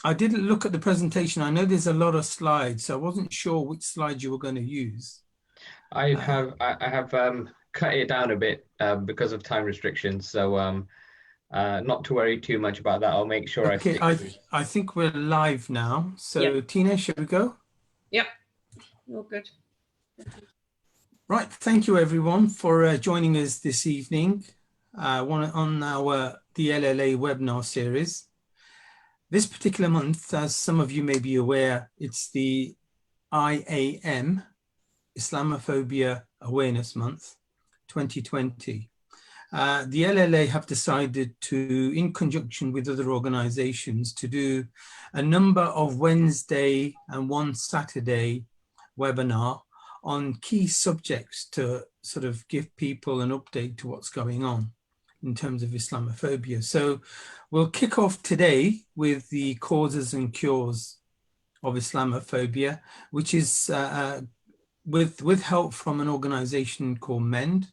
I didn't look at the presentation. I know there's a lot of slides, so I wasn't sure which slide you were going to use. I have cut it down a bit because of time restrictions. So not to worry too much about that. I'll make sure I Okay, stick to. I think we're live now. Yep. So Tina, shall we go? Yep. All good. Right. Thank you everyone for joining us this evening on the LLA webinar series. This particular month, as some of you may be aware, it's the IAM, Islamophobia Awareness Month 2020. The LLA have decided to, in conjunction with other organizations, to do a number of Wednesday and one Saturday webinar on key subjects to sort of give people an update to what's going on in terms of Islamophobia. So we'll kick off today with the causes and cures of Islamophobia, which is with help from an organization called MEND.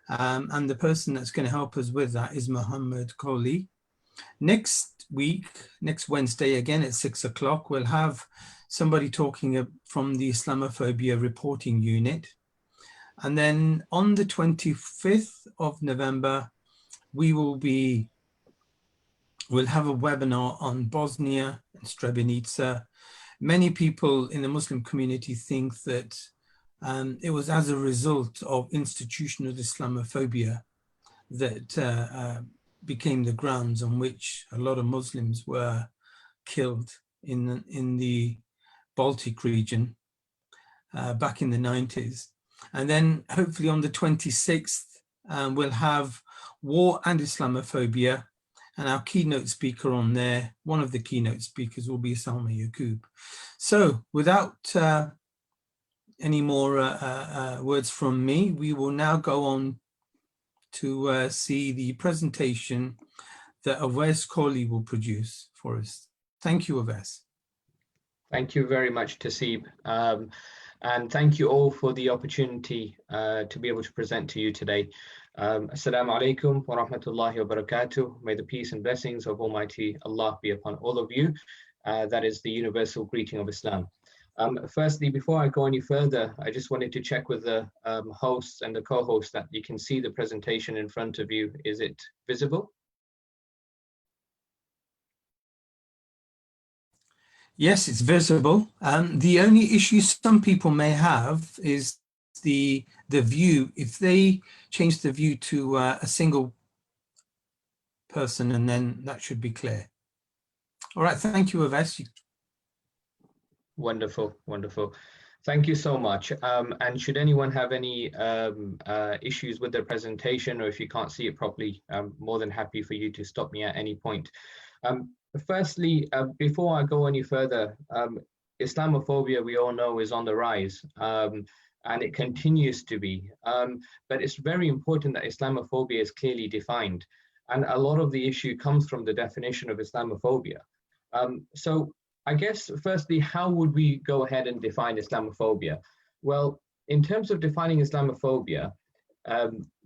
And the person that's going to help us with that is Mohammed Kolia. Next week, next Wednesday, again at 6 o'clock, we'll have somebody talking from the Islamophobia reporting unit. And then on the 25th of November, we'll have a webinar on Bosnia and Srebrenica. Many people in the Muslim community think that it was as a result of institutional Islamophobia that became the grounds on which a lot of Muslims were killed in the Baltic region back in the 90s. And then hopefully on the 26th, we'll have War and Islamophobia, and our keynote speaker on there, one of the keynote speakers will be Salma Yaqub. So without any more words from me, we will now go on to see the presentation that Owaise Kolia will produce for us. Thank you, Owaise. Thank you very much, Tasib. And thank you all for the opportunity to be able to present to you today. Assalamu alaikum wa rahmatullahi wa barakatuh. May the peace and blessings of Almighty Allah be upon all of you. That is the universal greeting of Islam. Firstly, before I go any further, I just wanted to check with the hosts and the co-hosts that you can see the presentation in front of you. Is it visible? Yes, it's visible. The only issue some people may have is the view. If they change the view to a single person, and then that should be clear. All right, thank you, Owaise. Wonderful, wonderful. Thank you so much. And should anyone have any issues with their presentation, or if you can't see it properly, I'm more than happy for you to stop me at any point. Firstly, before I go any further, Islamophobia, we all know, is on the rise, and it continues to be. But it's very important that Islamophobia is clearly defined. And a lot of the issue comes from the definition of Islamophobia. So I guess, firstly, how would we go ahead and define Islamophobia? Well, in terms of defining Islamophobia,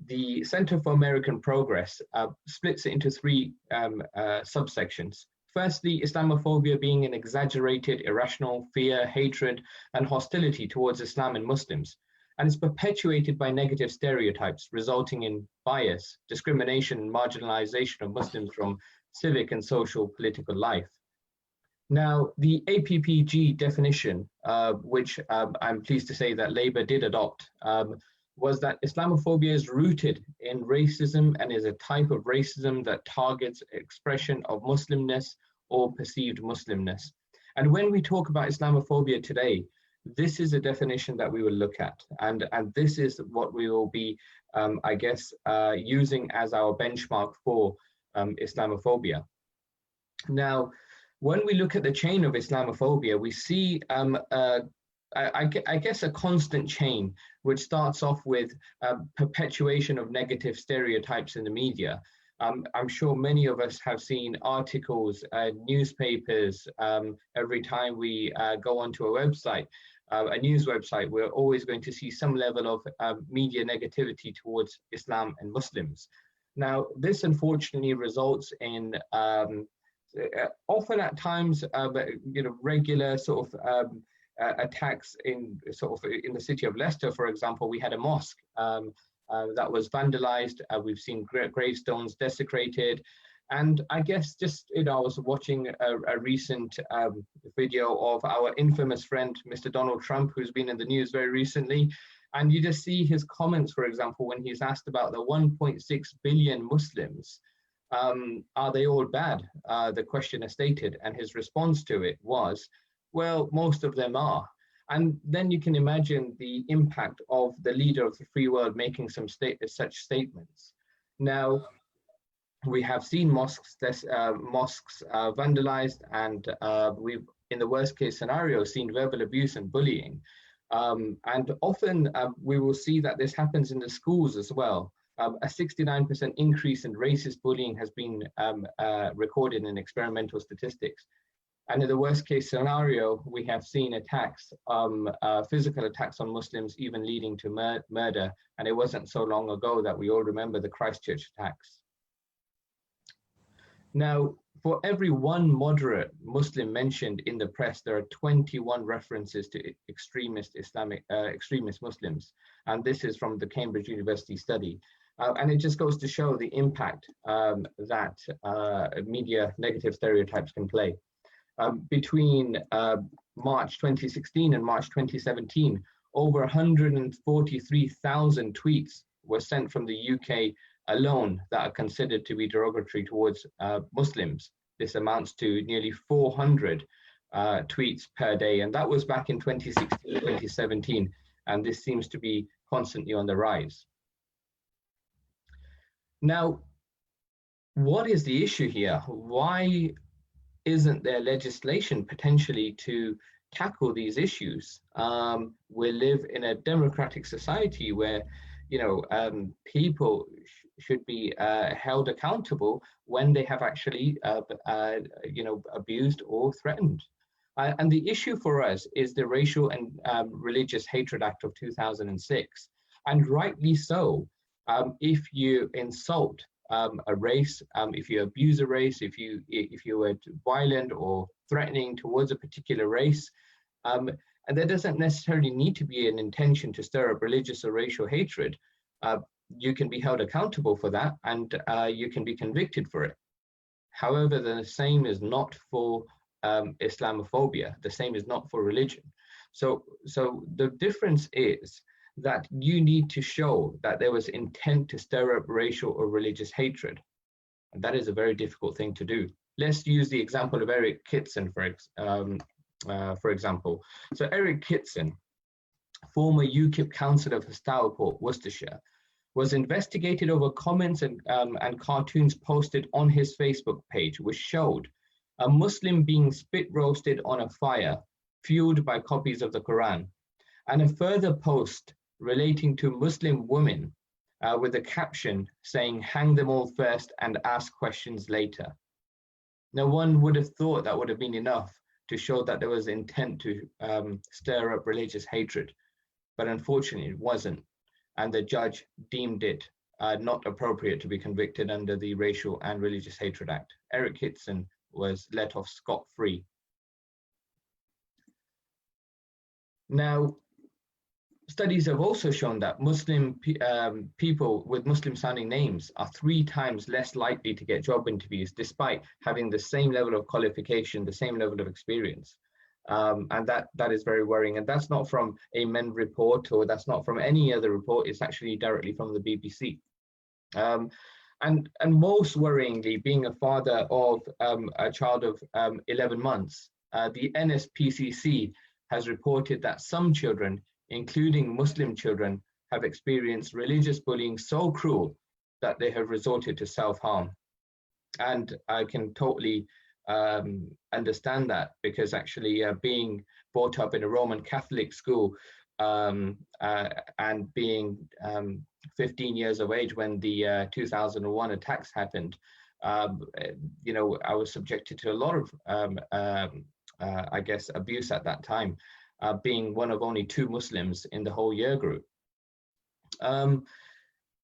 the Center for American Progress splits it into three subsections. Firstly, Islamophobia being an exaggerated, irrational fear, hatred, and hostility towards Islam and Muslims, and it's perpetuated by negative stereotypes, resulting in bias, discrimination, and marginalization of Muslims from civic and social political life. Now, the APPG definition, which I'm pleased to say that Labour did adopt, was that Islamophobia is rooted in racism and is a type of racism that targets expression of Muslimness or perceived Muslimness. And when we talk about Islamophobia today, this is a definition that we will look at. And this is what we will be, I guess, using as our benchmark for Islamophobia. Now, when we look at the chain of Islamophobia, we see I guess a constant chain, which starts off with perpetuation of negative stereotypes in the media. I'm sure many of us have seen articles, newspapers. Every time we go onto a website, a news website, we're always going to see some level of media negativity towards Islam and Muslims. Now, this unfortunately results in often at times, regular sort of attacks in the city of Leicester, for example. We had a mosque that was vandalized. We've seen gravestones desecrated. And I guess I was watching a recent video of our infamous friend, Mr. Donald Trump, who's been in the news very recently. And you just see his comments, for example, when he's asked about the 1.6 billion Muslims, are they all bad? The questioner stated, and his response to it was, well, most of them are. And then you can imagine the impact of the leader of the free world making such statements. Now, we have seen mosques vandalized, and we've, in the worst case scenario, seen verbal abuse and bullying. And often we will see that this happens in the schools as well. A 69% increase in racist bullying has been recorded in experimental statistics. And in the worst case scenario, we have seen attacks, physical attacks on Muslims, even leading to murder. And it wasn't so long ago that we all remember the Christchurch attacks. Now, for every one moderate Muslim mentioned in the press, there are 21 references to extremist Muslims. And this is from the Cambridge University study. And it just goes to show the impact that media negative stereotypes can play. Between March 2016 and March 2017, over 143,000 tweets were sent from the UK alone that are considered to be derogatory towards Muslims. This amounts to nearly 400 tweets per day. And that was back in 2016, 2017. And this seems to be constantly on the rise. Now, what is the issue here? Why isn't there legislation potentially to tackle these issues? We live in a democratic society where, people should be held accountable when they have actually, abused or threatened. And the issue for us is the Racial and Religious Hatred Act of 2006, and rightly so. If you insult a race, if you abuse a race, if you were violent or threatening towards a particular race, and there doesn't necessarily need to be an intention to stir up religious or racial hatred, you can be held accountable for that, and you can be convicted for it. However, the same is not for Islamophobia. The same is not for religion. So the difference is that you need to show that there was intent to stir up racial or religious hatred. And that is a very difficult thing to do. Let's use the example of Eric Kitson, for example. So Eric Kitson, former UKIP councillor for Stourport, Worcestershire, was investigated over comments and cartoons posted on his Facebook page, which showed a Muslim being spit roasted on a fire, fueled by copies of the Quran, and a further post relating to Muslim women with a caption saying, "Hang them all first and ask questions later." Now, one would have thought that would have been enough to show that there was intent to stir up religious hatred, but unfortunately it wasn't. And the judge deemed it not appropriate to be convicted under the Racial and Religious Hatred Act. Eric Kitson was let off scot-free. Now, studies have also shown that Muslim people with Muslim-sounding names are 3 times less likely to get job interviews, despite having the same level of qualification, the same level of experience. And that is very worrying. And that's not from a MEND report, or that's not from any other report. It's actually directly from the BBC. And most worryingly, being a father of a child of 11 months, the NSPCC has reported that some children, including Muslim children, have experienced religious bullying so cruel that they have resorted to self-harm. And I can totally understand that, because actually being brought up in a Roman Catholic school and being 15 years of age when the 2001 attacks happened, I was subjected to a lot of, I guess, abuse at that time, being one of only 2 Muslims in the whole year group.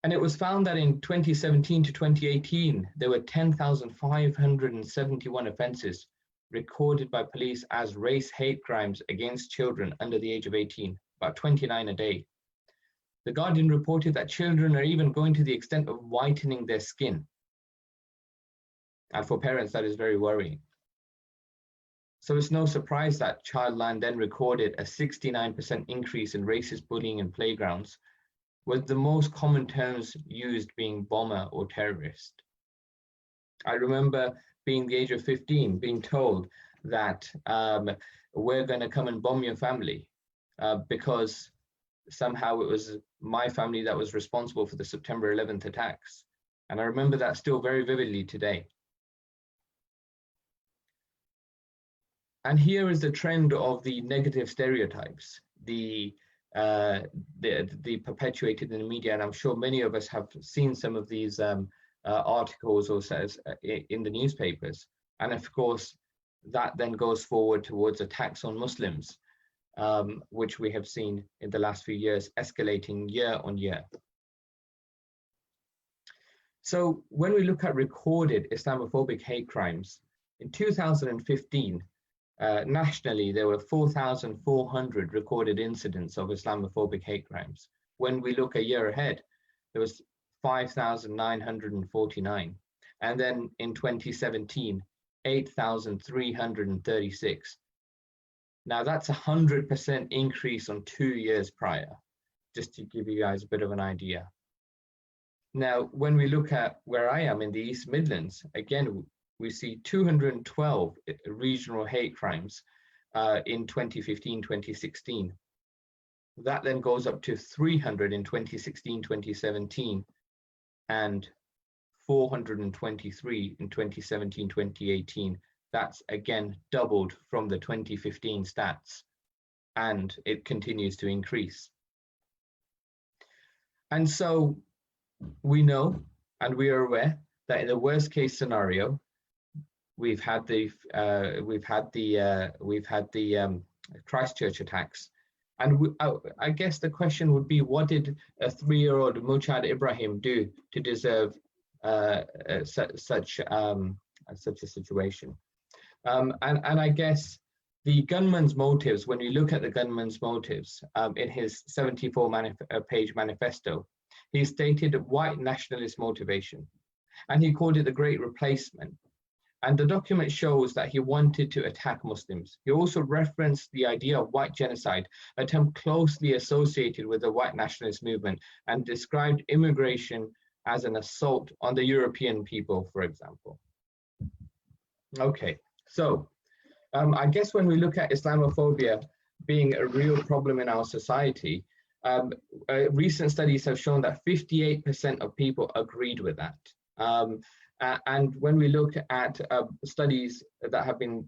And it was found that in 2017 to 2018, there were 10,571 offences recorded by police as race hate crimes against children under the age of 18, about 29 a day. The Guardian reported that children are even going to the extent of whitening their skin. And for parents, that is very worrying. So it's no surprise that Childline then recorded a 69% increase in racist bullying in playgrounds, with the most common terms used being bomber or terrorist. I remember being the age of 15, being told that we're going to come and bomb your family because somehow it was my family that was responsible for the September 11th attacks. And I remember that still very vividly today. And here is the trend of the negative stereotypes, the perpetuated in the media, and I'm sure many of us have seen some of these articles or says in the newspapers. And of course, that then goes forward towards attacks on Muslims, which we have seen in the last few years escalating year on year. So when we look at recorded Islamophobic hate crimes, in 2015, nationally, there were 4,400 recorded incidents of Islamophobic hate crimes. When we look a year ahead, there was 5,949. And then in 2017, 8,336. Now that's 100% increase on 2 years prior, just to give you guys a bit of an idea. Now, when we look at where I am in the East Midlands, again, we see 212 regional hate crimes in 2015, 2016. That then goes up to 300 in 2016, 2017, and 423 in 2017, 2018. That's again doubled from the 2015 stats, and it continues to increase. And so we know, and we are aware that in the worst case scenario, we've had the Christchurch attacks, and I guess the question would be, what did a 3-year-old Muchad Ibrahim do to deserve such a situation? And I guess the gunman's motives, when we look at the gunman's motives in his 74-page manifesto, he stated white nationalist motivation, and he called it the Great Replacement. And the document shows that he wanted to attack Muslims. He also referenced the idea of white genocide, a term closely associated with the white nationalist movement, and described immigration as an assault on the European people, for example. Okay, so I guess when we look at Islamophobia being a real problem in our society, recent studies have shown that 58% of people agreed with that. And when we look at studies that have been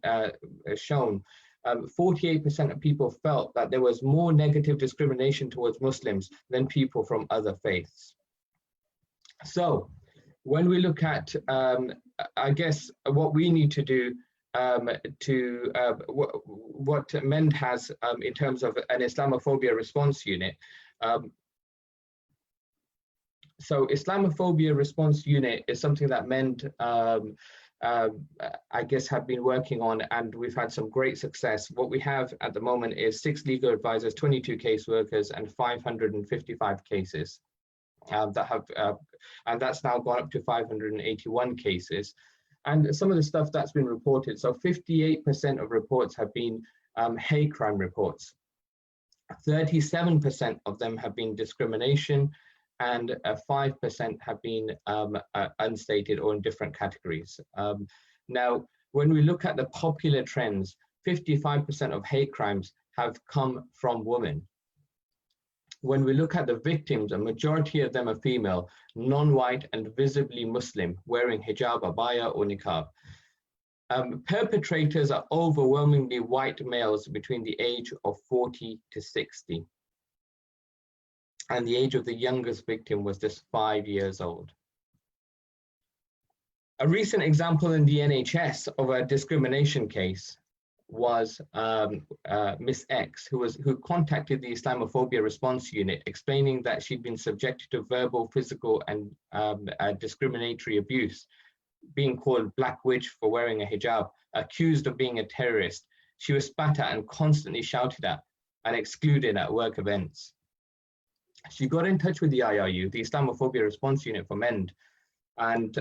shown, 48% of people felt that there was more negative discrimination towards Muslims than people from other faiths. So when we look at, I guess, what we need to do what MEND has in terms of an Islamophobia response unit. So Islamophobia response unit is something that MEND, I guess, have been working on, and we've had some great success. What we have at the moment is 6 legal advisors, 22 caseworkers, and 555 cases that have, and that's now gone up to 581 cases. And some of the stuff that's been reported, so 58% of reports have been hate crime reports. 37% of them have been discrimination, and 5% have been unstated or in different categories. Now, when we look at the popular trends, 55% of hate crimes have come from women. When we look at the victims, a majority of them are female, non-white and visibly Muslim, wearing hijab, abaya or niqab. Perpetrators are overwhelmingly white males between the age of 40 to 60. And the age of the youngest victim was just 5 years old. A recent example in the NHS of a discrimination case was Miss X, who contacted the Islamophobia response unit, explaining that she'd been subjected to verbal, physical, and discriminatory abuse, being called Black Witch for wearing a hijab, accused of being a terrorist. She was spat at and constantly shouted at and excluded at work events. She got in touch with the IRU, the Islamophobia response unit for MEND, and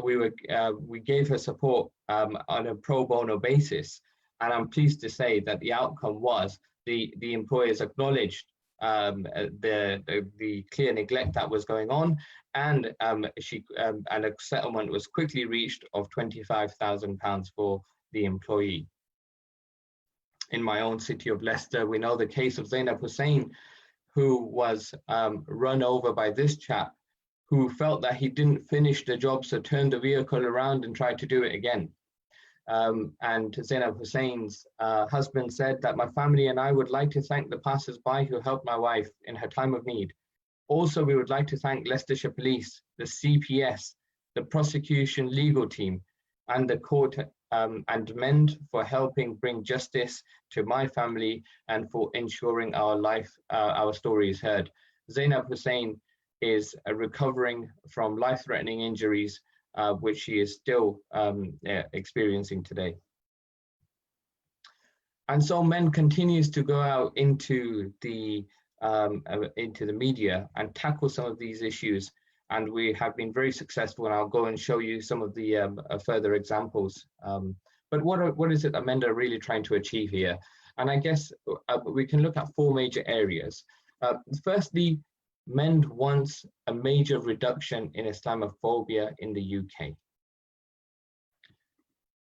we gave her support on a pro bono basis. And I'm pleased to say that the outcome was the employers acknowledged the clear neglect that was going on, and a settlement was quickly reached of £25,000 for the employee. In my own city of Leicester, we know the case of Zainab Hussain, who was run over by this chap, who felt that he didn't finish the job, so turned the vehicle around and tried to do it again. And Zainab Hussain's husband said that my family and I would like to thank the passers-by who helped my wife in her time of need. Also, we would like to thank Leicestershire Police, the CPS, the prosecution legal team, and the court and MEND for helping bring justice to my family and for ensuring our story is heard. Zainab Hussain is recovering from life-threatening injuries, which she is still experiencing today. And so MEND continues to go out into the media and tackle some of these issues, and we have been very successful, and I'll go and show you some of the further examples. But what is it that MEND are really trying to achieve here? And I guess we can look at four major areas. Firstly, MEND wants a major reduction in Islamophobia in the UK.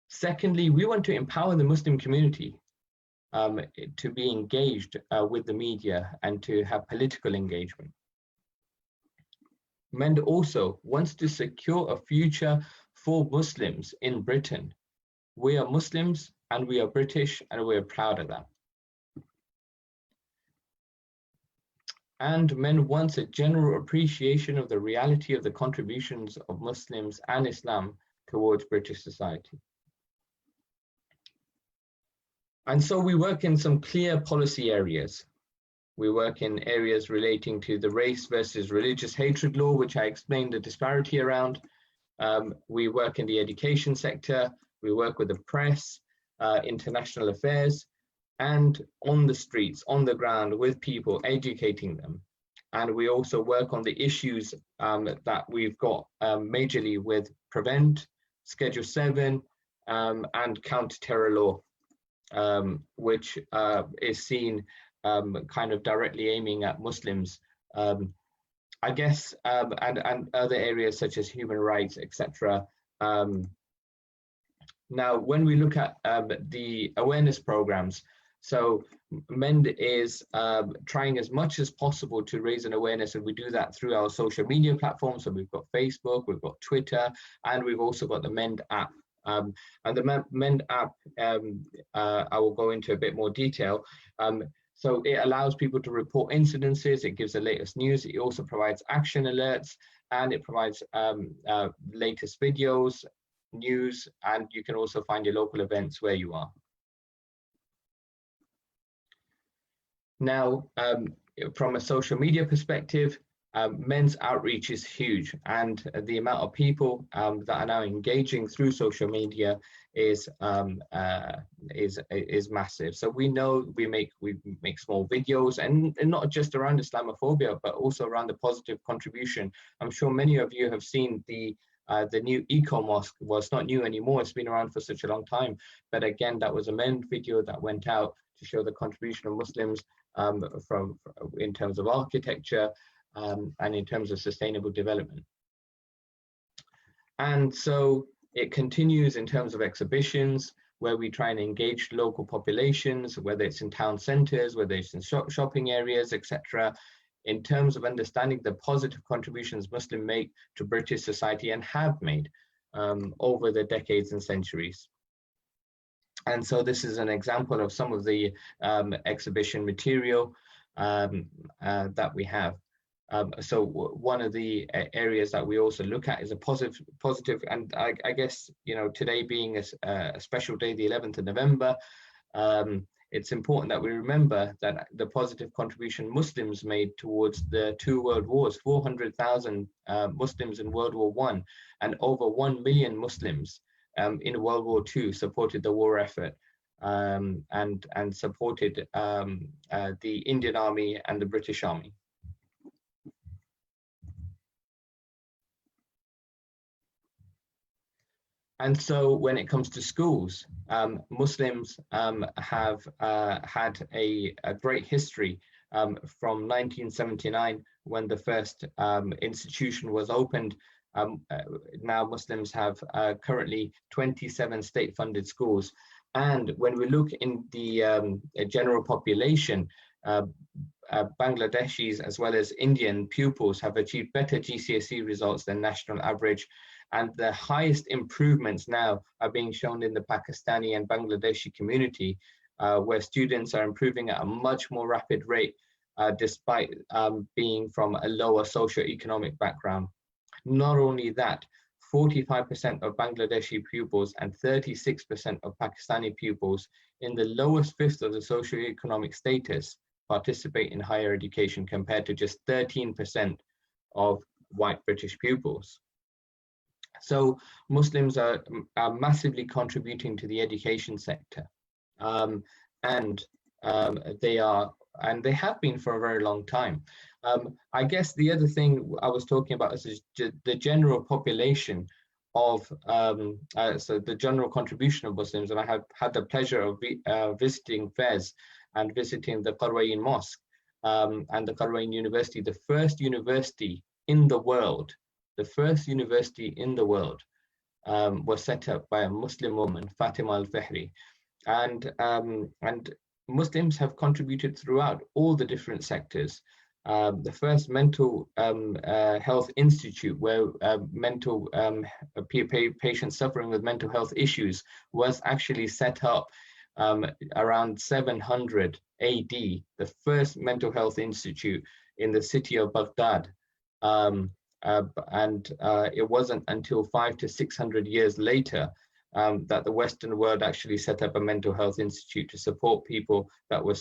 Secondly, we want to empower the Muslim community to be engaged with the media and to have political engagement. MEND also wants to secure a future for Muslims in Britain. We are Muslims and we are British, and we are proud of that. And MEND wants a general appreciation of the reality of the contributions of Muslims and Islam towards British society. And so we work in some clear policy areas. We work in areas relating to the race versus religious hatred law, which I explained the disparity around. We work in the education sector. We work with the press, international affairs, and on the streets, on the ground, with people, educating them. And we also work on the issues that we've got majorly with Prevent, Schedule 7, and counter-terror law, which is seen kind of directly aiming at Muslims, I guess, and other areas such as human rights, etc. Now, when we look at the awareness programs, so MEND is trying as much as possible to raise an awareness, and we do that through our social media platforms. So we've got Facebook, we've got Twitter, and we've also got the MEND app. And the MEND app, I will go into a bit more detail. So it allows people to report incidences, it gives the latest news, it also provides action alerts, and it provides latest videos, news, and you can also find your local events where you are. Now, from a social media perspective, MEND's outreach is huge, and the amount of people that are now engaging through social media is massive. So we know we make small videos, and not just around Islamophobia, but also around the positive contribution. I'm sure many of you have seen the new eco-mosque. Well, it's not new anymore, it's been around for such a long time, but again, that was a MEND video that went out to show the contribution of Muslims in terms of architecture and in terms of sustainable development. And so it continues in terms of exhibitions, where we try and engage local populations, whether it's in town centres, whether it's in shopping areas, etc., in terms of understanding the positive contributions Muslims make to British society and have made over the decades and centuries. And so this is an example of some of the exhibition material that we have. So one of the areas that we also look at is a positive, and I guess, you know, today being a special day, the 11th of November, it's important that we remember that the positive contribution Muslims made towards the 2 world wars, 400,000 Muslims in World War I, and over 1 million Muslims in World War II supported the war effort and supported the Indian Army and the British Army. And so when it comes to schools, Muslims have had a great history from 1979, when the first institution was opened. Now Muslims have currently 27 state-funded schools. And when we look in the general population, Bangladeshis as well as Indian pupils have achieved better GCSE results than national average. And the highest improvements now are being shown in the Pakistani and Bangladeshi community, where students are improving at a much more rapid rate, despite being from a lower socioeconomic background. Not only that, 45% of Bangladeshi pupils and 36% of Pakistani pupils in the lowest fifth of the socioeconomic status participate in higher education, compared to just 13% of white British pupils. So Muslims are massively contributing to the education sector, and they have been for a very long time. I guess the other thing I was talking about is the general population of, so the general contribution of Muslims, and I have had the pleasure of visiting Fez and visiting the Qarwayn Mosque and the Qarwayn University, the first university in the world. The first university in the world was set up by a Muslim woman, Fatima al-Fihri, and Muslims have contributed throughout all the different sectors. The first mental health institute, where patients suffering with mental health issues was actually set up around 700 AD, the first mental health institute in the city of Baghdad. It wasn't until 500 to 600 years later that the Western world actually set up a mental health institute to support people that were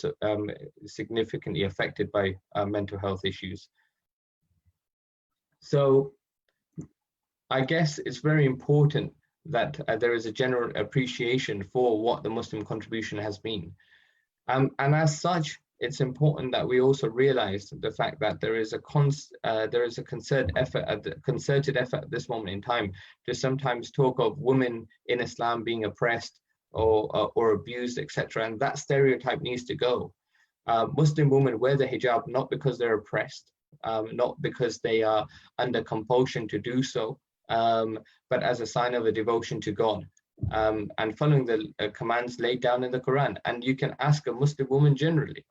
significantly affected by mental health issues. So I guess it's very important that there is a general appreciation for what the Muslim contribution has been. And as such, it's important that we also realize the fact that there is a concerted effort at this moment in time to sometimes talk of women in Islam being oppressed or abused, etc. And that stereotype needs to go. Muslim women wear the hijab not because they're oppressed, not because they are under compulsion to do so, but as a sign of a devotion to God. And following the commands laid down in the Quran. And you can ask a Muslim woman generally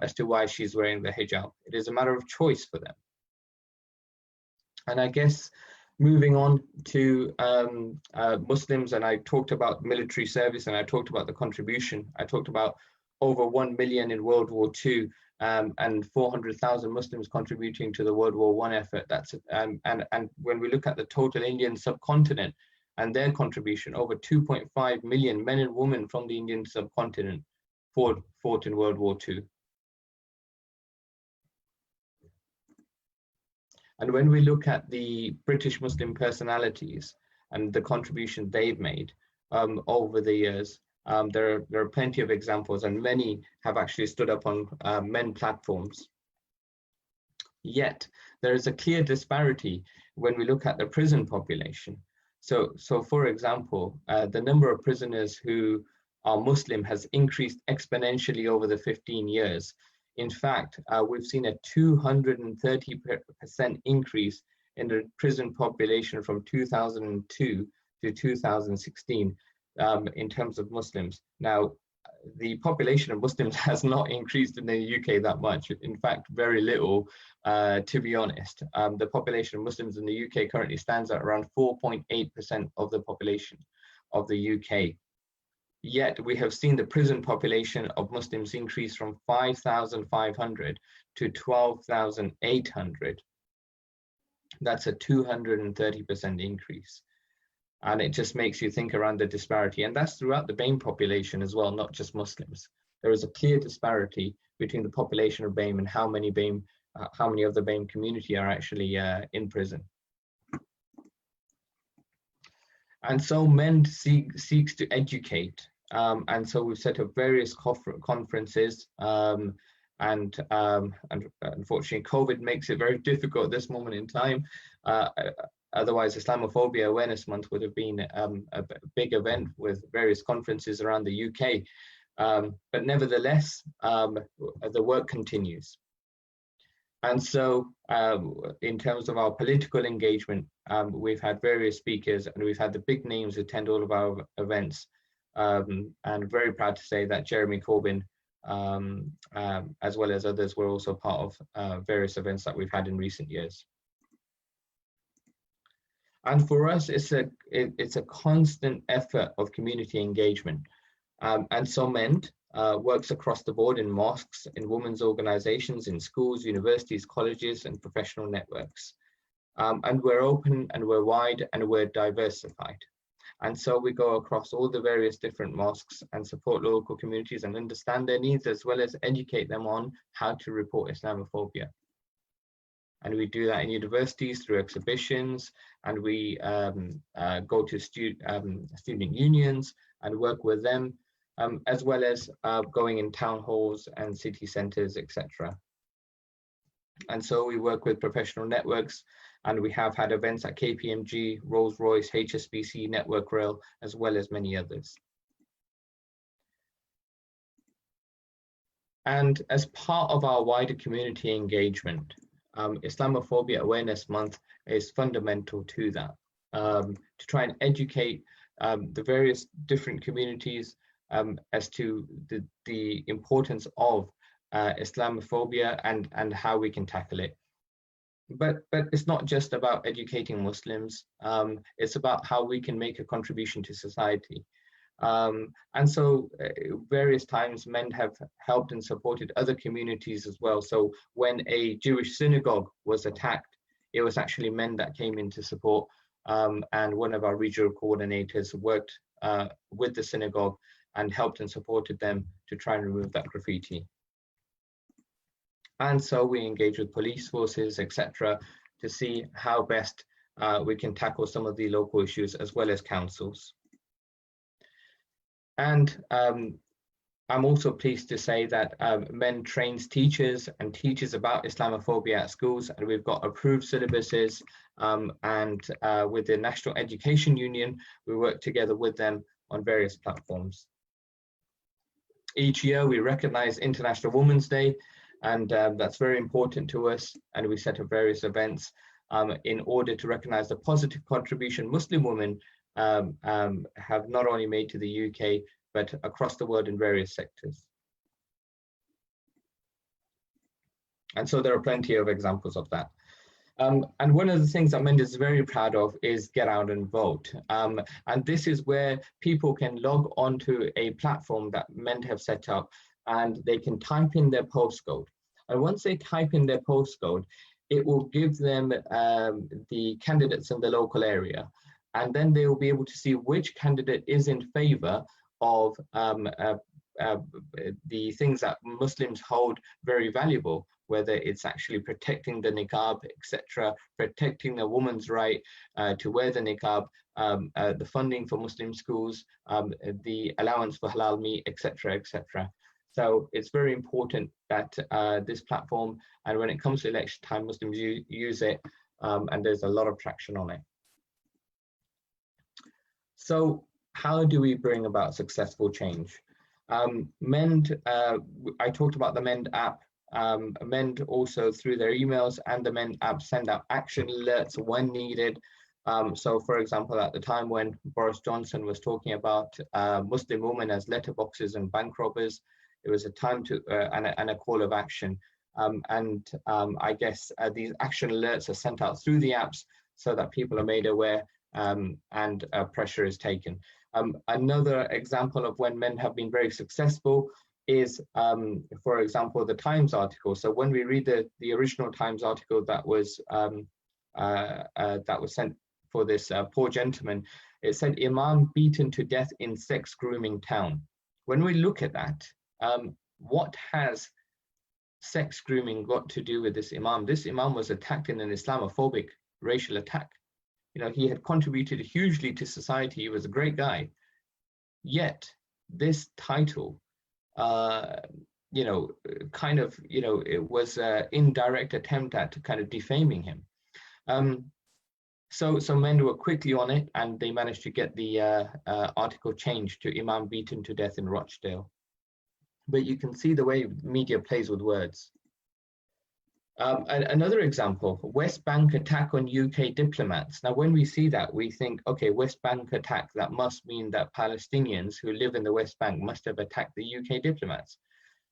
as to why she's wearing the hijab. It is a matter of choice for them. And I guess moving on to Muslims, and I talked about military service, and I talked about the contribution. I talked about over 1 million in World War II, and 400,000 Muslims contributing to the World War I effort. That's and when we look at the total Indian subcontinent and their contribution, over 2.5 million men and women from the Indian subcontinent fought in World War II. And when we look at the British Muslim personalities and the contribution they've made over the years, there are plenty of examples, and many have actually stood up on men platforms. Yet there is a clear disparity when we look at the prison population. So for example, the number of prisoners who are Muslim has increased exponentially over the 15 years. In fact, we've seen a 230% increase in the prison population from 2002 to 2016 in terms of Muslims. Now, the population of Muslims has not increased in the UK that much. In fact, very little, to be honest. The population of Muslims in the UK currently stands at around 4.8% of the population of the UK. yet we have seen the prison population of Muslims increase from 5,500 to 12,800. That's a 230% increase. And it just makes you think around the disparity. And that's throughout the BAME population as well, not just Muslims. There is a clear disparity between the population of BAME and how many of the BAME community are actually in prison. And so MEND seeks to educate. And so we've set up various conferences, and unfortunately COVID makes it very difficult at this moment in time. Otherwise, Islamophobia Awareness Month would have been a big event with various conferences around the UK. But nevertheless, the work continues. And so in terms of our political engagement, we've had various speakers and we've had the big names attend all of our events. And very proud to say that Jeremy Corbyn, as well as others, were also part of various events that we've had in recent years. And for us, it's a constant effort of community engagement. And so MEND works across the board in mosques, in women's organizations, in schools, universities, colleges, and professional networks. And we're open and we're wide and we're diversified. And so we go across all the various different mosques and support local communities and understand their needs, as well as educate them on how to report Islamophobia. And we do that in universities through exhibitions, and we go to student unions and work with them, as well as going in town halls and city centres, etc. And so we work with professional networks, and we have had events at KPMG, Rolls-Royce, HSBC, Network Rail, as well as many others. And as part of our wider community engagement, Islamophobia Awareness Month is fundamental to that, to try and educate the various different communities as to the importance of Islamophobia and how we can tackle it. But it's not just about educating Muslims, it's about how we can make a contribution to society. And so various times MEND have helped and supported other communities as well. So when a Jewish synagogue was attacked, it was actually MEND that came in to support, and one of our regional coordinators worked with the synagogue and helped and supported them to try and remove that graffiti. And so we engage with police forces, etc., to see how best we can tackle some of the local issues, as well as councils. And I'm also pleased to say that MEND trains teachers and teaches about Islamophobia at schools, and we've got approved syllabuses, and with the National Education Union, we work together with them on various platforms. Each year we recognize International Women's Day, and that's very important to us, and we set up various events in order to recognize the positive contribution Muslim women have not only made to the UK, but across the world in various sectors. And so there are plenty of examples of that. And one of the things that MEND is very proud of is get out and vote. And this is where people can log onto a platform that MEND have set up, and they can type in their postcode. And once they type in their postcode, it will give them the candidates in the local area. And then they will be able to see which candidate is in favor of the things that Muslims hold very valuable, whether it's actually protecting the niqab, etc., protecting the woman's right to wear the niqab, the funding for Muslim schools, the allowance for halal meat, etc., etc. So it's very important that this platform, and when it comes to election time, Muslims use it, and there's a lot of traction on it. So how do we bring about successful change? MEND, I talked about the MEND app. MEND also, through their emails and the MEND app, send out action alerts when needed. So for example, at the time when Boris Johnson was talking about Muslim women as letterboxes and bank robbers, it was a time to and a call of action. I guess these action alerts are sent out through the apps so that people are made aware, and pressure is taken. Another example of when men have been very successful is, for example, the Times article. So when we read the original Times article that was sent for this poor gentleman, it said Imam beaten to death in sex grooming town. When we look at that, what has sex grooming got to do with this Imam? This Imam was attacked in an Islamophobic racial attack. You know, he had contributed hugely to society. He was a great guy. Yet this title, you know, kind of, you know, it was an indirect attempt at kind of defaming him. So men were quickly on it, and they managed to get the article changed to Imam beaten to death in Rochdale. But you can see the way media plays with words. Another example, West Bank attack on UK diplomats. Now, when we see that, we think, okay, West Bank attack, that must mean that Palestinians who live in the West Bank must have attacked the UK diplomats.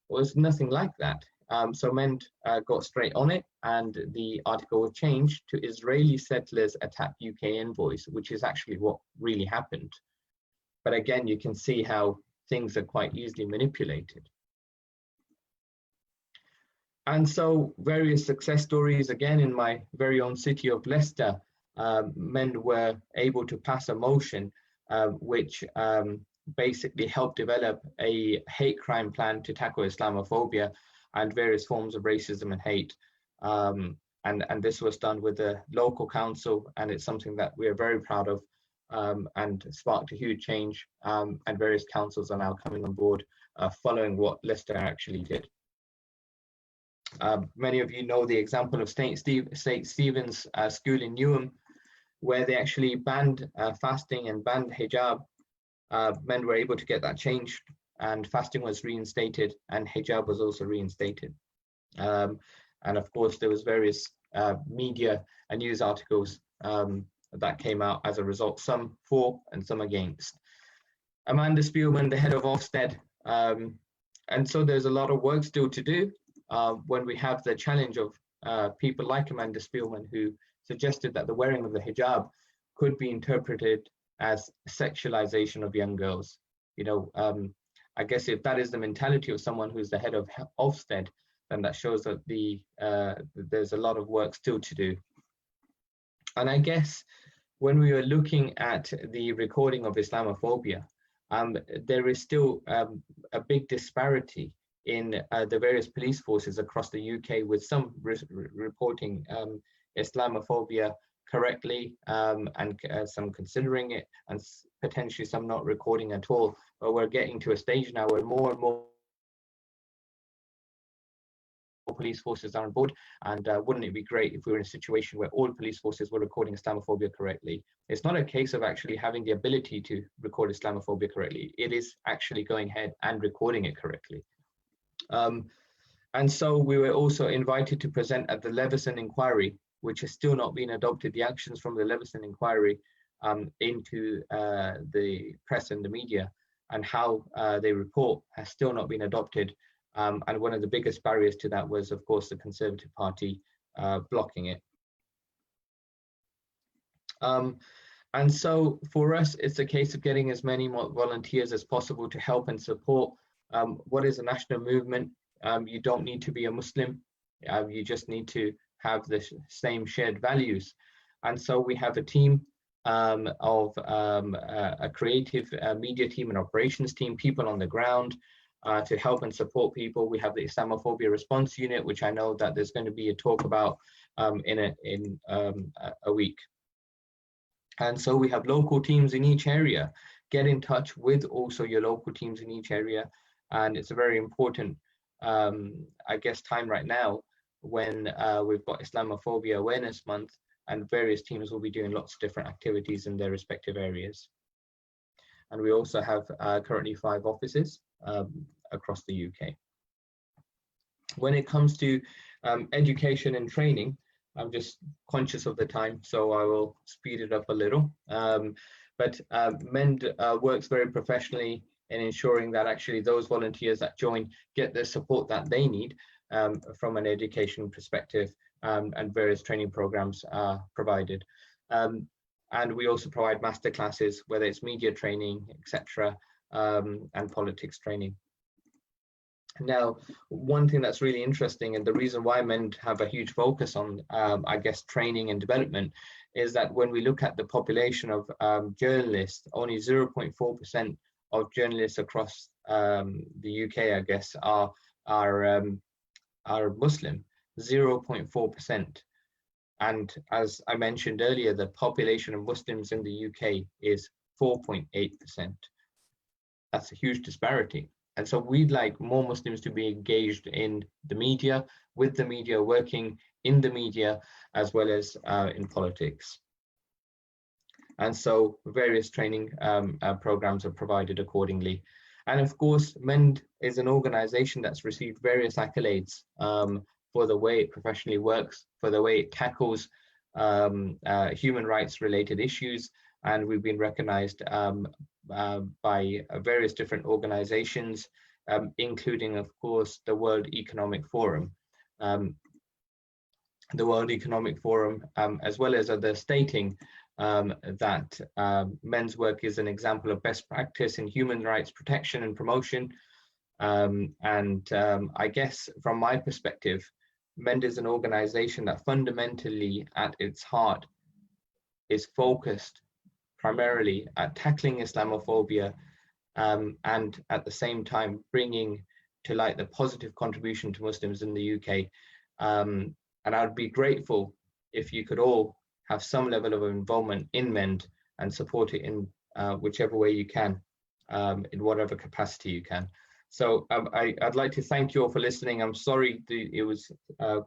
Well, it's nothing like that. So men got straight on it, and the article was changed to Israeli settlers attack UK envoys, which is actually what really happened. But again, you can see how things are quite easily manipulated. And so various success stories, again, in my very own city of Leicester, men were able to pass a motion which basically helped develop a hate crime plan to tackle Islamophobia and various forms of racism and hate. And this was done with the local council, and it's something that we are very proud of, and sparked a huge change, and various councils are now coming on board following what Leicester actually did. Many of you know the example of St. Stephen's School in Newham, where they actually banned fasting and banned hijab. Men were able to get that changed, and fasting was reinstated, and hijab was also reinstated. And of course, there was various media and news articles that came out as a result, some for and some against. Amanda Spielman, the head of Ofsted, and so there's a lot of work still to do. When we have the challenge of people like Amanda Spielman, who suggested that the wearing of the hijab could be interpreted as sexualization of young girls. You know, I guess if that is the mentality of someone who's the head of Ofsted, then that shows that there's a lot of work still to do. And I guess when we were looking at the recording of Islamophobia, there is still a big disparity in the various police forces across the UK, with some reporting Islamophobia correctly, and some considering it, and potentially some not recording at all. But we're getting to a stage now where more and more police forces are on board, and wouldn't it be great if we were in a situation where all police forces were recording Islamophobia correctly? It's not a case of actually having the ability to record Islamophobia correctly. It is actually going ahead and recording it correctly. And so we were also invited to present at the Leveson inquiry, which has still not been adopted. The actions from the Leveson inquiry into the press and the media, and how they report, has still not been adopted. And one of the biggest barriers to that was, of course, the Conservative Party blocking it. And so for us, it's a case of getting as many more volunteers as possible to help and support what is a national movement. You don't need to be a Muslim. You just need to have the same shared values. And so we have a team of a creative media team, an operations team, people on the ground to help and support people. We have the Islamophobia response unit, which I know that there's going to be a talk about in a week. And so we have local teams in each area. Get in touch with also your local teams in each area. And it's a very important, I guess, time right now when we've got Islamophobia Awareness Month, and various teams will be doing lots of different activities in their respective areas. And we also have currently 5 offices across the UK. When it comes to education and training, I'm just conscious of the time, so I will speed it up a little. But MEND works very professionally in ensuring that actually those volunteers that join get the support that they need from an education perspective, and various training programs are provided. And we also provide masterclasses, whether it's media training, etc., and politics training. Now, one thing that's really interesting, and the reason why MEND have a huge focus on, I guess, training and development, is that when we look at the population of journalists, only 0.4% of journalists across the UK, I guess, are Muslim, 0.4%. And as I mentioned earlier, the population of Muslims in the UK is 4.8%. That's a huge disparity. And so we'd like more Muslims to be engaged in the media, with the media, working in the media, as well as in politics. And so various training programs are provided accordingly. And of course, MEND is an organization that's received various accolades for the way it professionally works, for the way it tackles human rights related issues. And we've been recognized by various different organizations, including, of course, the World Economic Forum. The World Economic Forum, as well as others, stating that MEND's work is an example of best practice in human rights protection and promotion. I guess from my perspective, MEND is an organization that fundamentally at its heart is focused primarily at tackling Islamophobia and at the same time bringing to light the positive contribution to Muslims in the UK. And I'd be grateful if you could all have some level of involvement in MEND and support it in whichever way you can, in whatever capacity you can. So I'd like to thank you all for listening. I'm sorry it was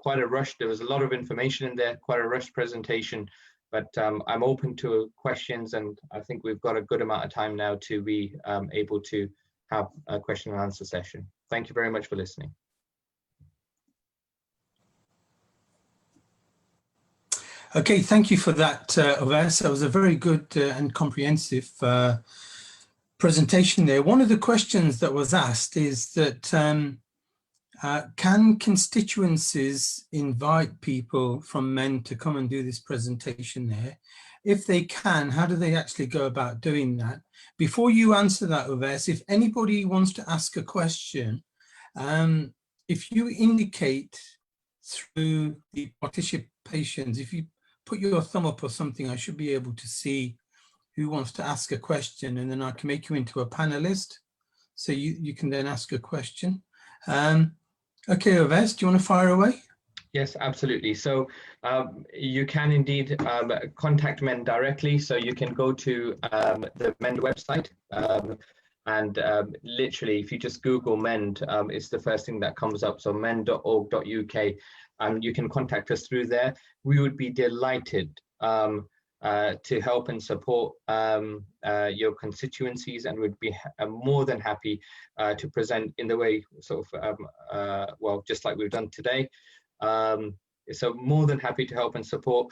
quite a rush. There was a lot of information in there, quite a rushed presentation, but I'm open to questions, and I think we've got a good amount of time now to be able to have a question and answer session. Thank you very much for listening. Okay, thank you for that, Owaise. That was a very good and comprehensive presentation there. One of the questions that was asked is that can constituencies invite people from MEND to come and do this presentation there? If they can, how do they actually go about doing that? Before you answer that, Owaise, if anybody wants to ask a question, if you indicate through the participations, if you put your thumb up or something, I should be able to see who wants to ask a question, and then I can make you into a panelist, so you can then ask a question. Okay, Owaise, do you want to fire away? Yes, absolutely. So you can indeed contact MEND directly. So you can go to the MEND website, and literally, if you just Google MEND, it's the first thing that comes up. So mend.org.uk. You can contact us through there. We would be delighted to help and support your constituencies, and would be more than happy to present in the way sort of well, just like we've done today. So more than happy to help and support.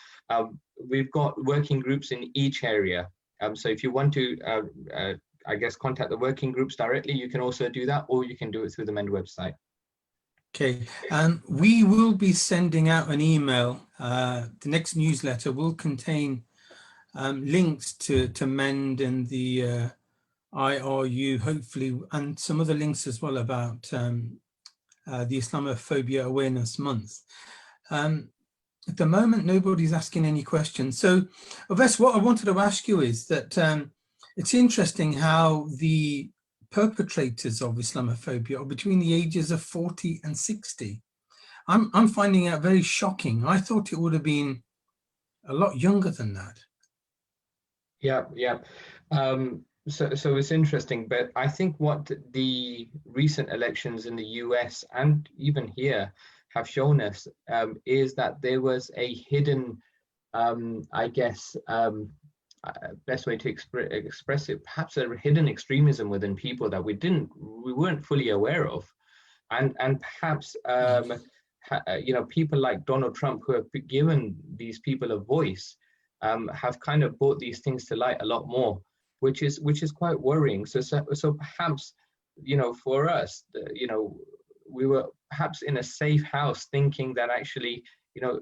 We've got working groups in each area. So if you want to, I guess, contact the working groups directly, you can also do that, or you can do it through the MEND website. Okay. We will be sending out an email. The next newsletter will contain links to MEND and the IRU, hopefully, and some other links as well about the Islamophobia Awareness Month. At the moment, nobody's asking any questions. So, Owaise, what I wanted to ask you is that it's interesting how the perpetrators of Islamophobia are between the ages of 40 and 60. I'm finding it very shocking. I thought it would have been a lot younger than that. Yeah. So it's interesting, but I think what the recent elections in the US and even here have shown us is that there was a hidden, I guess, best way to express it, perhaps a hidden extremism within people that we weren't fully aware of, and perhaps you know, people like Donald Trump, who have given these people a voice, have kind of brought these things to light a lot more, which is quite worrying. So perhaps, you know, for us, you know, we were perhaps in a safe house thinking that actually, you know,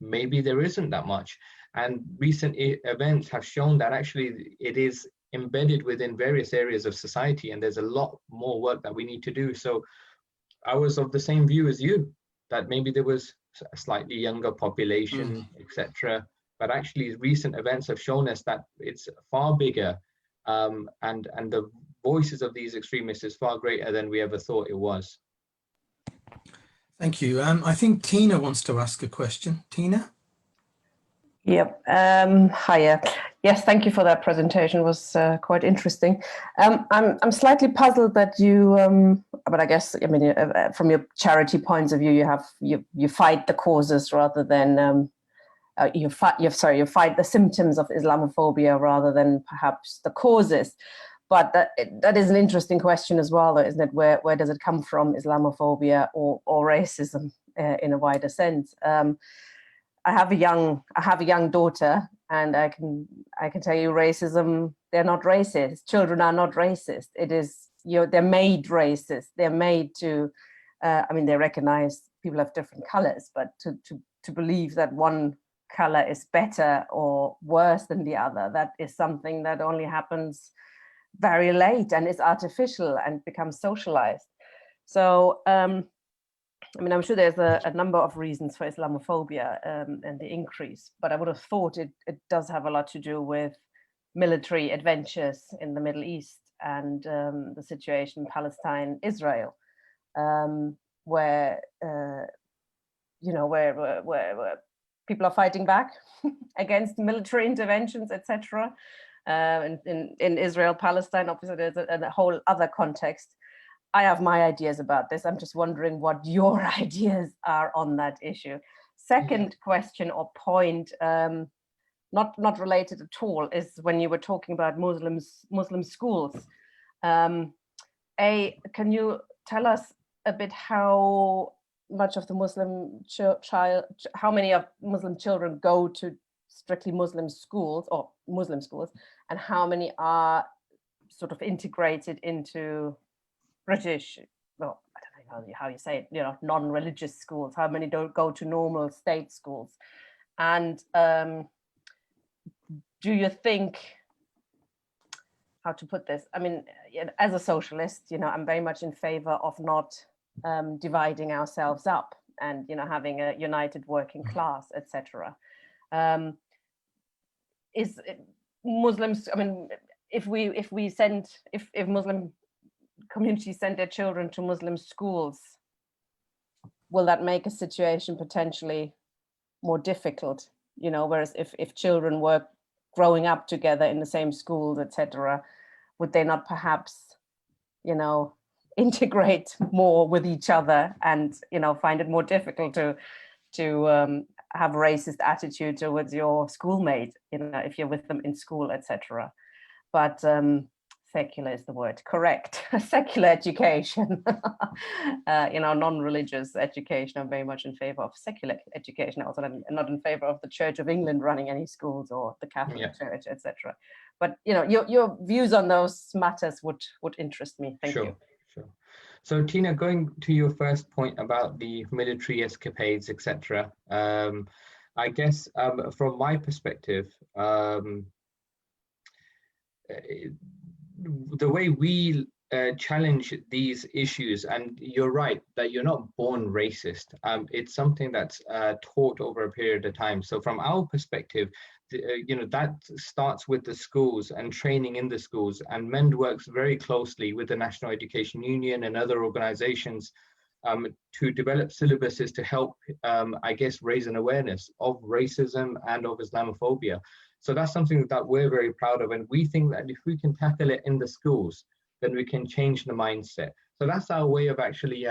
maybe there isn't that much. And recent events have shown that actually it is embedded within various areas of society, and there's a lot more work that we need to do. So I was of the same view as you, that maybe there was a slightly younger population, etc. But actually recent events have shown us that it's far bigger, and the voices of these extremists is far greater than we ever thought it was. Thank you. I think Tina wants to ask a question. Tina? Yep. Hiya. Yes, thank you for that presentation. It was quite interesting. I'm slightly puzzled that you, but I guess, I mean, from your charity points of view, you fight the causes rather than you fight the symptoms of Islamophobia rather than perhaps the causes. But that is an interesting question as well, though, isn't it? Where does it come from, Islamophobia or racism in a wider sense? I have a young daughter, and I can tell you, racism. They're not racist. Children are not racist. It is they're made racist. They're made to. I mean, they recognize people have different colors, but to believe that one color is better or worse than the other, that is something that only happens very late and is artificial and becomes socialized. So. I mean, I'm sure there's a number of reasons for Islamophobia and the increase, but I would have thought it does have a lot to do with military adventures in the Middle East and the situation in Palestine, Israel, where where people are fighting back against military interventions, etc. In Israel, Palestine, obviously, there's a whole other context. I have my ideas about this. I'm just wondering what your ideas are on that issue. Second question or point, not related at all, is when you were talking about Muslim schools. Can you tell us a bit how much of the how many of Muslim children go to strictly Muslim schools, and how many are sort of integrated into British, well, I don't know how you say it, non-religious schools? How many don't go to normal state schools? And do you think, how to put this? I mean, as a socialist, I'm very much in favor of not dividing ourselves up and, having a united working class, etc. Is Muslims, I mean, if Muslim communities send their children to Muslim schools, will that make a situation potentially more difficult? Whereas if children were growing up together in the same schools, etc., would they not perhaps, integrate more with each other and, find it more difficult to have a racist attitude towards your schoolmate, if you're with them in school, etc. But secular is the word, correct. Secular education, non-religious education. I'm very much in favor of secular education. Also, I'm not in favor of the Church of England running any schools or the Catholic Church, etc. But your views on those matters would interest me. Thank you. Sure. So Tina, going to your first point about the military escapades, etc. I guess from my perspective, the way we challenge these issues, and you're right that you're not born racist. It's something that's taught over a period of time. So from our perspective, that starts with the schools and training in the schools, and MEND works very closely with the National Education Union and other organizations to develop syllabuses to help, I guess, raise an awareness of racism and of Islamophobia. So that's something that we're very proud of, and we think that if we can tackle it in the schools, then we can change the mindset. So that's our way of actually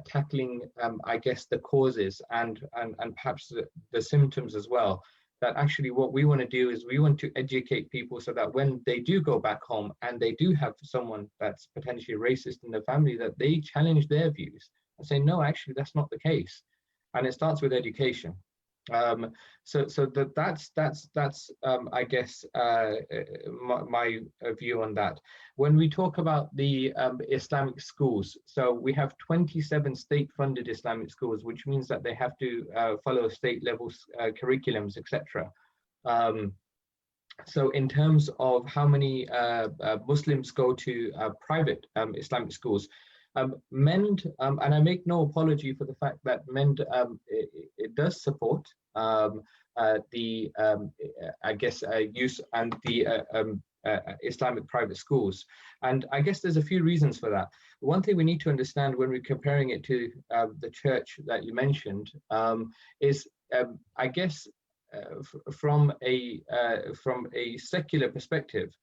tackling, I guess, the causes and perhaps the symptoms as well. That actually what we want to do is we want to educate people so that when they do go back home and they do have someone that's potentially racist in the family, that they challenge their views and say, no, actually, that's not the case. And it starts with education. So that's I guess my view on that. When we talk about the Islamic schools, so we have 27 state-funded Islamic schools, which means that they have to follow state level curriculums, etc. So in terms of how many Muslims go to private Islamic schools, MEND, and I make no apology for the fact that MEND it does support the I guess use and the Islamic private schools, and I guess there's a few reasons for that. One thing we need to understand when we're comparing it to the church that you mentioned is I guess from a secular perspective,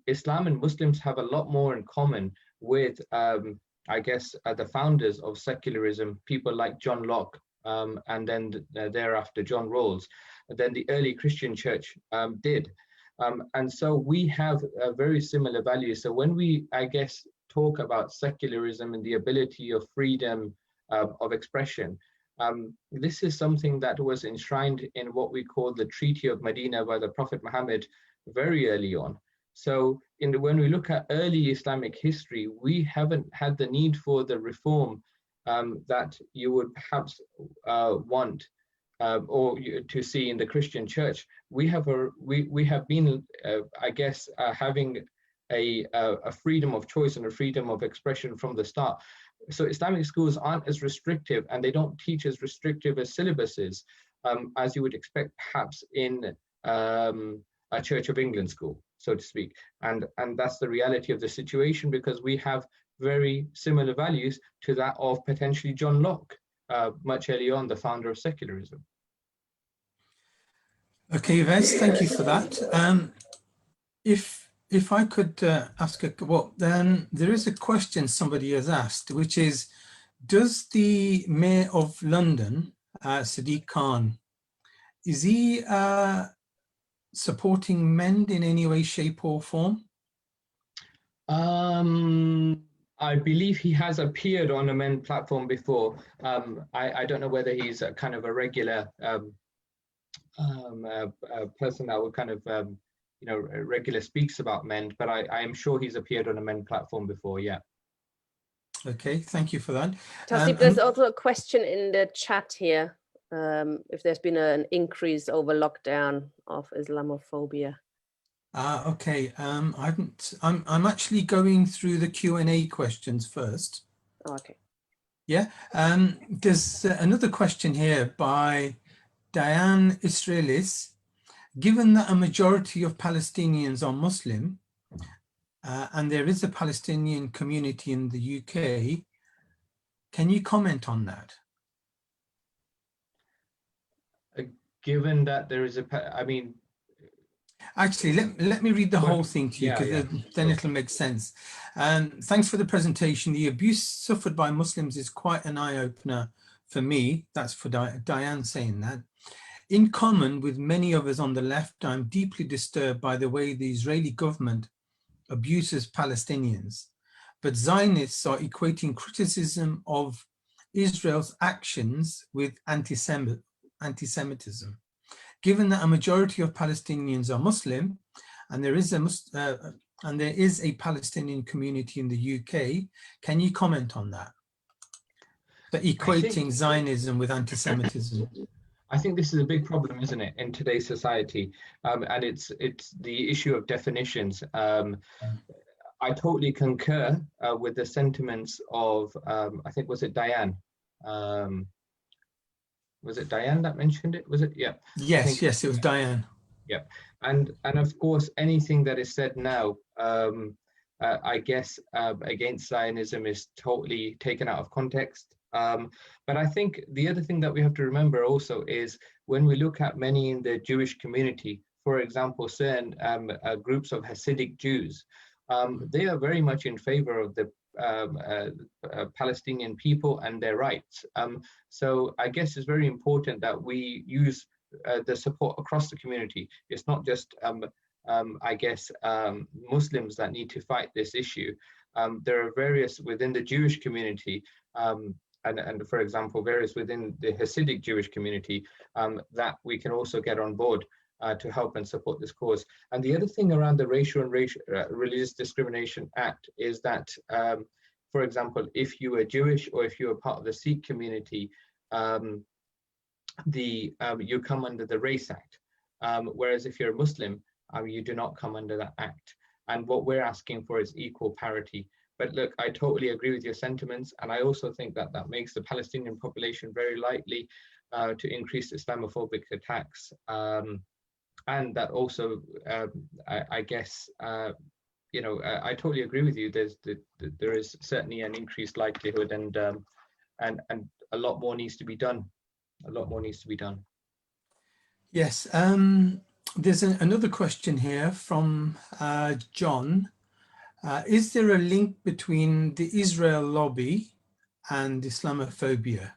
Islam and Muslims have a lot more in common with I guess the founders of secularism, people like John Locke, and then thereafter John Rawls, than the early Christian church did. And so we have very similar values. So when we, I guess, talk about secularism and the ability of freedom of expression, this is something that was enshrined in what we call the Treaty of Medina by the Prophet Muhammad very early on. So when we look at early Islamic history, we haven't had the need for the reform that you would perhaps want or to see in the Christian church. We have been, I guess, having a freedom of choice and a freedom of expression from the start. So Islamic schools aren't as restrictive, and they don't teach as restrictive as syllabuses as you would expect perhaps in a Church of England school, so to speak. And that's the reality of the situation, because we have very similar values to that of potentially John Locke, much early on, the founder of secularism. Okay, Owaise, thank you for that. If I could ask then there is a question somebody has asked, which is, does the Mayor of London, Sadiq Khan, is he supporting MEND in any way, shape or form? I believe he has appeared on a MEND platform before. I don't know whether he's a kind of a regular person that would kind of regular speaks about MEND, but I am sure he's appeared on a MEND platform before. Yeah. Okay, thank you for that. Tasib, there's also a question in the chat here, if there's been an increase over lockdown of Islamophobia. Okay, I'm actually going through the Q&A questions first. Oh, okay. Yeah, there's another question here by Diane Israelis. Given that a majority of Palestinians are Muslim, and there is a Palestinian community in the UK, can you comment on that? Given that there is actually, let me read the whole thing to you, because then it'll make sense. Thanks for the presentation. The abuse suffered by Muslims is quite an eye-opener for me. That's for Diane saying that. In common with many of us on the left, I'm deeply disturbed by the way the Israeli government abuses Palestinians, but Zionists are equating criticism of Israel's actions with anti-Semitism. Given that a majority of Palestinians are Muslim, and there is a Palestinian community in the UK, can you comment on that? That equating Zionism with anti-Semitism. I think this is a big problem, isn't it, in today's society, and it's the issue of definitions. I totally concur with the sentiments of I think, was it Diane? Was it Diane that mentioned it? Was it? Yeah. Yes, yes, it was Diane. Yeah, and of course, anything that is said now, I guess, against Zionism is totally taken out of context. But I think the other thing that we have to remember also is when we look at many in the Jewish community, for example, certain groups of Hasidic Jews, they are very much in favor of the Palestinian people and their rights. So I guess it's very important that we use the support across the community. It's not just, I guess, Muslims that need to fight this issue. There are various within the Jewish community, and for example, various within the Hasidic Jewish community that we can also get on board to help and support this cause. And the other thing around the Racial and Religious Discrimination Act is that, for example, if you are Jewish or if you are part of the Sikh community, you come under the Race Act. whereas if you're a Muslim, you do not come under that act. And what we're asking for is equal parity. But look, I totally agree with your sentiments, and I also think that that makes the Palestinian population very likely to increase Islamophobic attacks. And that also, I guess, you know, I totally agree with you. There is certainly an increased likelihood, and a lot more needs to be done. A lot more needs to be done. Yes. There's another question here from John. Is there a link between the Israel lobby and Islamophobia?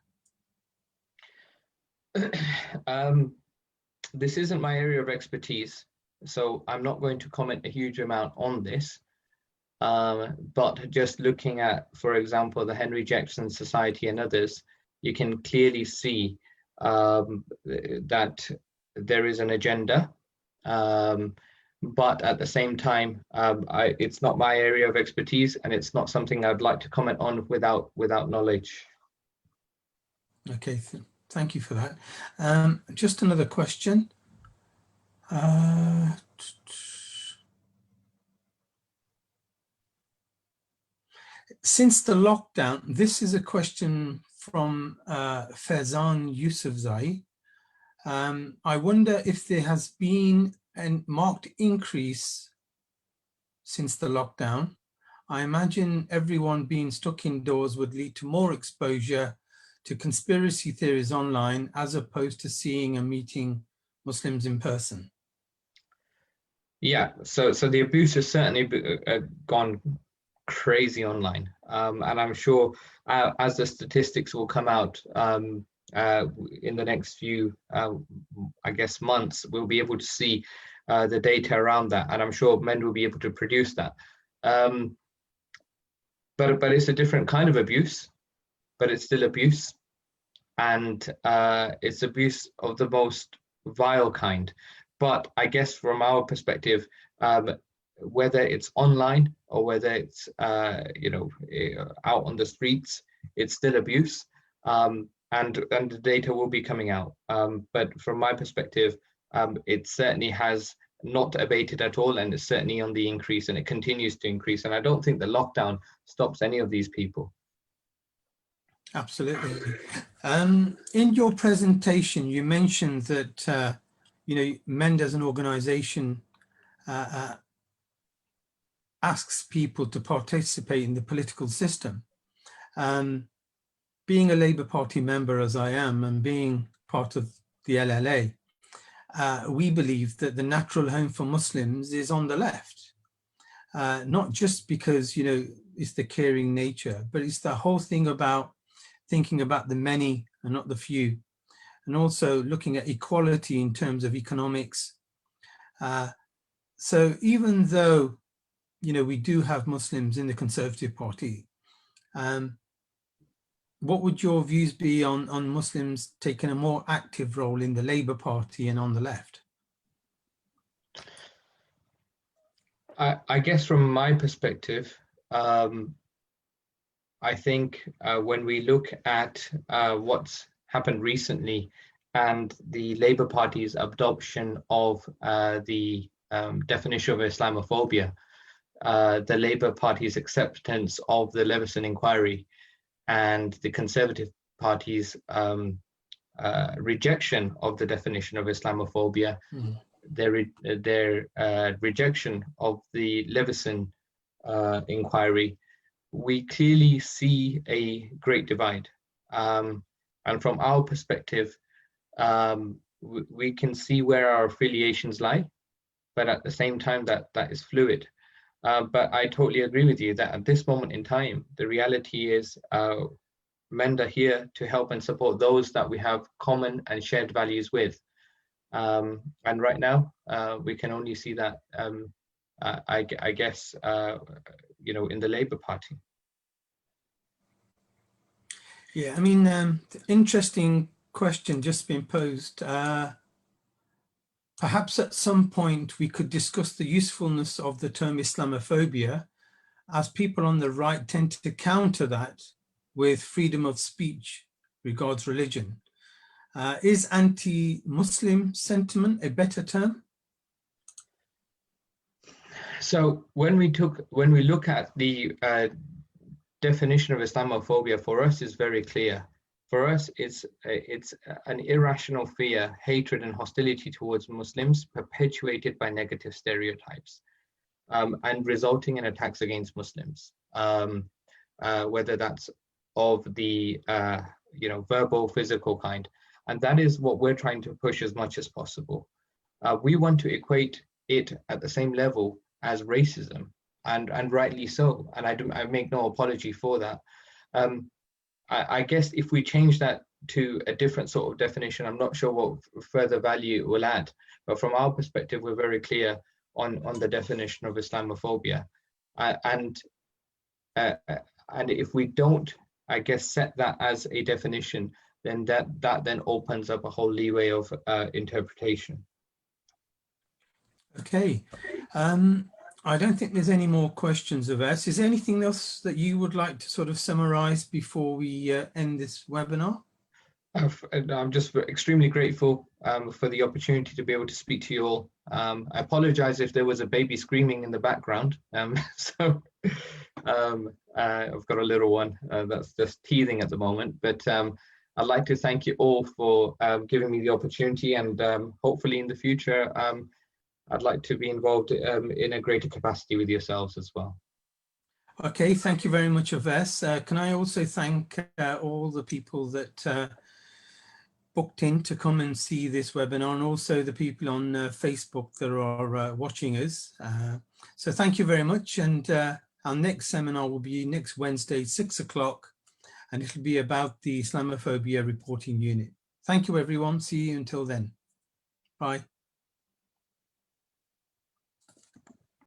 This isn't my area of expertise, so I'm not going to comment a huge amount on this. But just looking at, for example, the Henry Jackson Society and others, you can clearly see that there is an agenda. But at the same time, it's not my area of expertise, and it's not something I'd like to comment on without knowledge. Okay, thank you for that. Just another question. Since the lockdown, this is a question from Faizan Yousafzai. I wonder if there has been a marked increase since the lockdown. I imagine everyone being stuck indoors would lead to more exposure to conspiracy theories online as opposed to seeing and meeting Muslims in person. Yeah, so the abuse has certainly gone crazy online, and I'm sure as the statistics will come out in the next few, I guess, months, we'll be able to see the data around that, and I'm sure MEND will be able to produce that. But it's a different kind of abuse, but it's still abuse, and it's abuse of the most vile kind. But I guess from our perspective, whether it's online or whether it's you know, out on the streets, it's still abuse, and the data will be coming out. But from my perspective, it certainly has not abated at all, and it's certainly on the increase, and it continues to increase. And I don't think the lockdown stops any of these people. Absolutely. In your presentation, you mentioned that you know, MEND as an organization asks people to participate in the political system. Being a Labour Party member, as I am, and being part of the LLA, we believe that the natural home for Muslims is on the left. Not just because, you know, it's the caring nature, but it's the whole thing about thinking about the many and not the few, and also looking at equality in terms of economics. So even though, you know, we do have Muslims in the Conservative Party, what would your views be on Muslims taking a more active role in the Labour Party and on the left? I guess from my perspective, I think when we look at what's happened recently and the Labour Party's adoption of the definition of Islamophobia, the Labour Party's acceptance of the Leveson inquiry, and the Conservative Party's rejection of the definition of Islamophobia, their rejection of the Leveson inquiry, we clearly see a great divide. And from our perspective, we can see where our affiliations lie, but at the same time that is fluid. But I totally agree with you that at this moment in time, the reality is MEND are here to help and support those that we have common and shared values with. And right now, we can only see that, I guess, you know, in the Labour Party. Yeah, I mean, interesting question just been posed. Perhaps at some point we could discuss the usefulness of the term Islamophobia, as people on the right tend to counter that with freedom of speech regards religion. Is anti-Muslim sentiment a better term? So when we look at the definition of Islamophobia, for us is very clear. For us, it's an irrational fear, hatred, and hostility towards Muslims perpetuated by negative stereotypes, and resulting in attacks against Muslims, whether that's of the verbal, physical kind. And that is what we're trying to push as much as possible. We want to equate it at the same level as racism, and rightly so. And I make no apology for that. I guess if we change that to a different sort of definition, I'm not sure what further value it will add. But from our perspective, we're very clear on the definition of Islamophobia. And if we don't, I guess, set that as a definition, then that then opens up a whole leeway of interpretation. Okay. I don't think there's any more questions of us. Is there anything else that you would like to sort of summarize before we end this webinar? I'm just extremely grateful for the opportunity to be able to speak to you all. I apologize if there was a baby screaming in the background. I've got a little one that's just teething at the moment, but I'd like to thank you all for giving me the opportunity, and hopefully in the future, I'd like to be involved in a greater capacity with yourselves as well. Okay, thank you very much, Owaise. Can I also thank all the people that booked in to come and see this webinar, and also the people on Facebook that are watching us. So thank you very much. And our next seminar will be next Wednesday, 6 o'clock, and it'll be about the Islamophobia reporting unit. Thank you, everyone. See you until then. Bye.